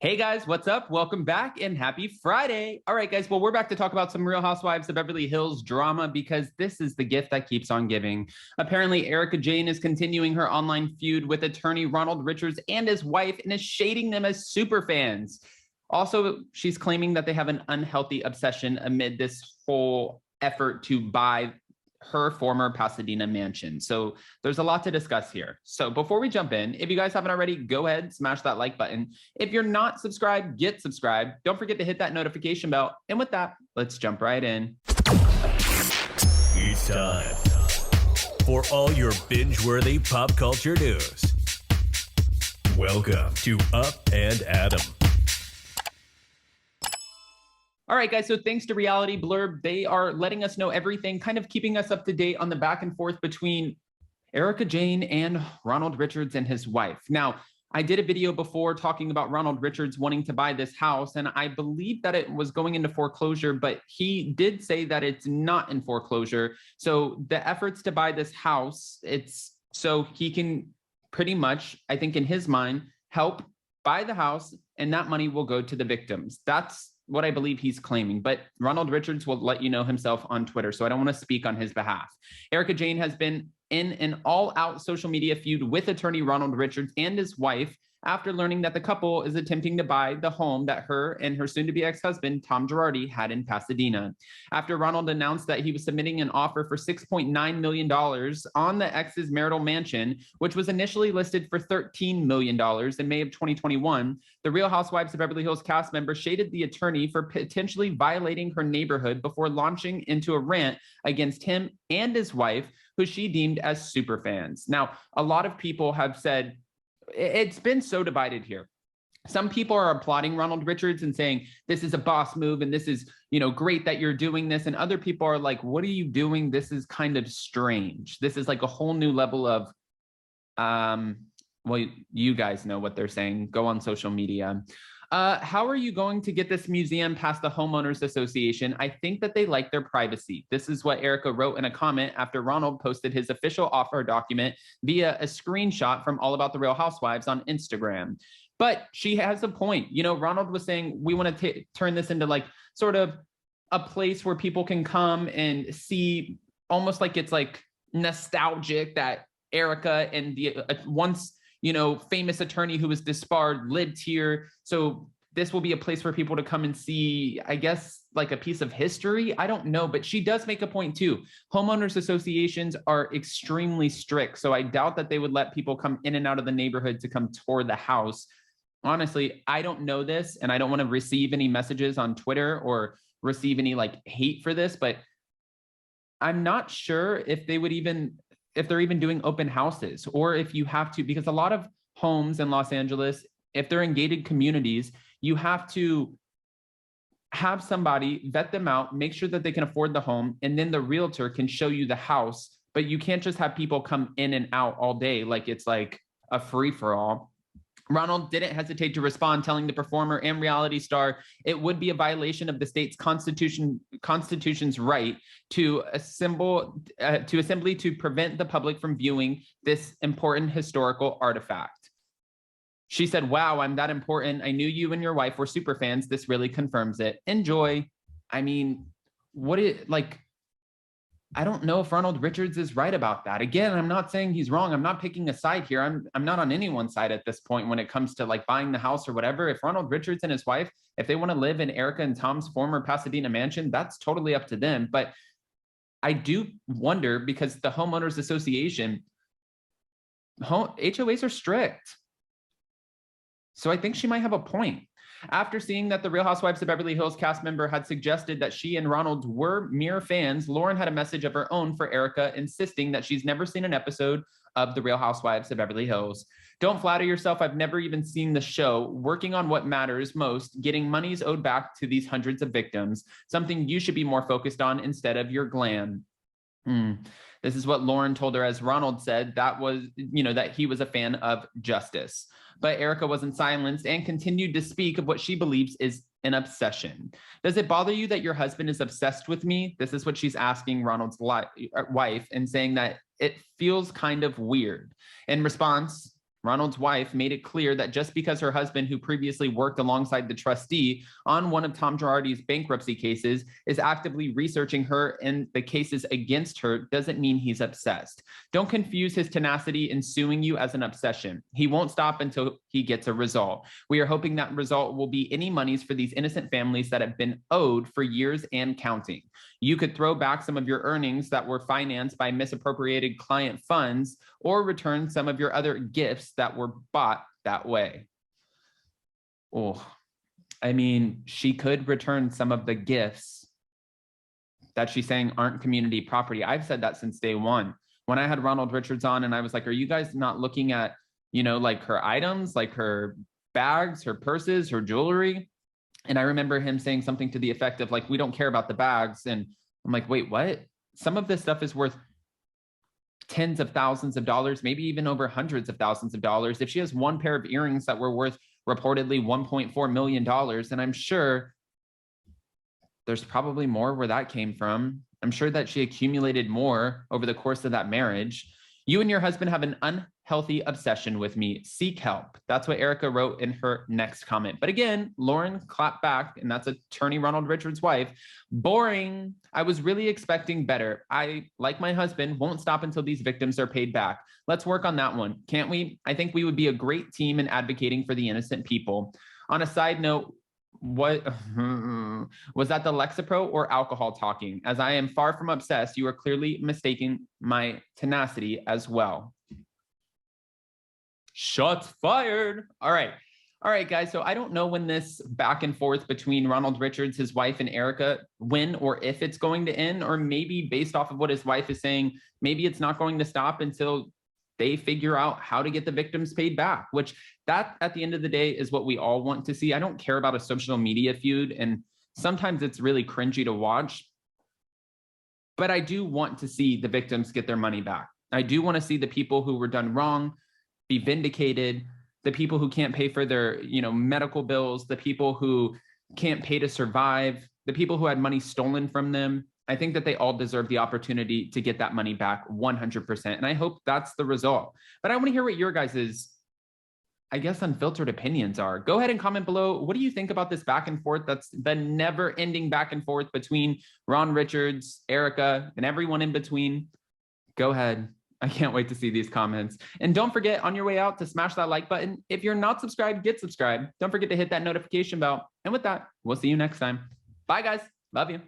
Hey guys, what's up? Welcome back and happy Friday. All right, guys. Well, we're back to talk about some Real Housewives of Beverly Hills drama because this is the gift that keeps on giving. Apparently, Erika Jayne is continuing her online feud with attorney Ronald Richards and his wife and is shading them as super fans. Also, she's claiming that they have an unhealthy obsession amid this whole effort to buy her former Pasadena mansion. So there's a lot to discuss here. So before we jump in, if you guys haven't already, go ahead, smash that like button. If you're not subscribed, get subscribed. Don't forget to hit that notification bell. And with that, let's jump right in. It's time for all your binge-worthy pop culture news. Welcome to Up and Adam. All right, guys, so thanks to Reality Blurb, they are letting us know everything, kind of keeping us up to date on the back and forth between Erika Jayne and Ronald Richards and his wife. Now, I did a video before talking about Ronald Richards wanting to buy this house, and I believe that it was going into foreclosure, but he did say that it's not in foreclosure. So the efforts to buy this house, it's so he can pretty much, I think in his mind, help buy the house, and that money will go to the victims. That's what I believe he's claiming, but Ronald Richards will let you know himself on Twitter, so I don't want to speak on his behalf. Erika Jayne has been in an all-out social media feud with attorney Ronald Richards and his wife after learning that the couple is attempting to buy the home that her and her soon-to-be ex-husband, Tom Girardi, had in Pasadena. After Ronald announced that he was submitting an offer for $6.9 million on the ex's marital mansion, which was initially listed for $13 million in May of 2021, the Real Housewives of Beverly Hills cast member shaded the attorney for potentially violating her neighborhood before launching into a rant against him and his wife, who she deemed as super fans. Now, a lot of people have said, it's been so divided here. Some people are applauding Ronald Richards and saying, this is a boss move and this is, great that you're doing this. And other people are like, what are you doing? This is kind of strange. This is like a whole new level of, well, you guys know what they're saying. Go on social media. How are you going to get this museum past the Homeowners Association? I think that they like their privacy. This is what Erika wrote in a comment after Ronald posted his official offer document via a screenshot from All About the Real Housewives on Instagram. But she has a point. Ronald was saying, we want to turn this into like sort of a place where people can come and see, almost like it's like nostalgic that Erika and the once famous attorney who was disbarred lived here. So this will be a place for people to come and see, I guess, like a piece of history. I don't know, but she does make a point too. Homeowners associations are extremely strict. So I doubt that they would let people come in and out of the neighborhood to come tour the house. Honestly, I don't know this, and I don't want to receive any messages on Twitter or receive any like hate for this, but I'm not sure if they're even doing open houses, or if you have to, because a lot of homes in Los Angeles, if they're in gated communities, you have to have somebody vet them out, make sure that they can afford the home, and then the realtor can show you the house. But you can't just have people come in and out all day like it's like a free-for-all. Ronald didn't hesitate to respond, telling the performer and reality star it would be a violation of the state's constitution's right to assembly to prevent the public from viewing this important historical artifact. She said, wow, I'm that important. I knew you and your wife were super fans. This really confirms it. Enjoy. I mean, I don't know if Ronald Richards is right about that. Again, I'm not saying he's wrong. I'm not picking a side here. I'm not on anyone's side at this point when it comes to like buying the house or whatever. If Ronald Richards and his wife, if they want to live in Erika and Tom's former Pasadena mansion, that's totally up to them. But I do wonder, because the Homeowners Association, HOAs are strict. So I think she might have a point. After seeing that the Real Housewives of Beverly Hills cast member had suggested that she and Ronald were mere fans, Lauren had a message of her own for Erika, insisting that she's never seen an episode of the Real Housewives of Beverly Hills. Don't flatter yourself. I've never even seen the show. Working on what matters most, getting monies owed back to these hundreds of victims, something you should be more focused on instead of your glam. This is what Lauren told her, as Ronald said that was, that he was a fan of justice. But Erika wasn't silenced and continued to speak of what she believes is an obsession. Does it bother you that your husband is obsessed with me? This is what she's asking Ronald's wife, and saying that it feels kind of weird. In response, Ronald's wife made it clear that just because her husband, who previously worked alongside the trustee on one of Tom Girardi's bankruptcy cases, is actively researching her and the cases against her, doesn't mean he's obsessed. Don't confuse his tenacity in suing you as an obsession. He won't stop until he gets a result. We are hoping that result will be any monies for these innocent families that have been owed for years and counting. You could throw back some of your earnings that were financed by misappropriated client funds, or return some of your other gifts that were bought that way. Oh, I mean, she could return some of the gifts that she's saying aren't community property. I've said that since day one. When I had Ronald Richards on and I was like, are you guys not looking at, like her items, like her bags, her purses, her jewelry? And I remember him saying something to the effect of like, we don't care about the bags. And I'm like, wait, what? Some of this stuff is worth tens of thousands of dollars, maybe even over hundreds of thousands of dollars. If she has one pair of earrings that were worth reportedly $1.4 million, and I'm sure there's probably more where that came from. I'm sure that she accumulated more over the course of that marriage. You and your husband have an unhealthy obsession with me. Seek help. That's what Erika wrote in her next comment. But again, Lauren clapped back, and that's attorney Ronald Richards' wife. Boring. I was really expecting better. I, like my husband, won't stop until these victims are paid back. Let's work on that one, can't we? I think we would be a great team in advocating for the innocent people. On a side note, what was that, the Lexapro or alcohol talking? As I am far from obsessed, you are clearly mistaking my tenacity as well. Shots fired. All right, guys. So I don't know when this back and forth between Ronald Richards, his wife, and Erika, when or if it's going to end, or maybe based off of what his wife is saying, maybe it's not going to stop until they figure out how to get the victims paid back, which that at the end of the day is what we all want to see. I don't care about a social media feud, and sometimes it's really cringy to watch, but I do want to see the victims get their money back. I do want to see the people who were done wrong be vindicated, the people who can't pay for their, medical bills, the people who can't pay to survive, the people who had money stolen from them. I think that they all deserve the opportunity to get that money back 100%. And I hope that's the result. But I want to hear what your guys' unfiltered opinions are. Go ahead and comment below. What do you think about this back and forth? That's the never ending back and forth between Ron Richards, Erika, and everyone in between. Go ahead. I can't wait to see these comments. And don't forget on your way out to smash that like button. If you're not subscribed, get subscribed. Don't forget to hit that notification bell. And with that, we'll see you next time. Bye guys. Love you.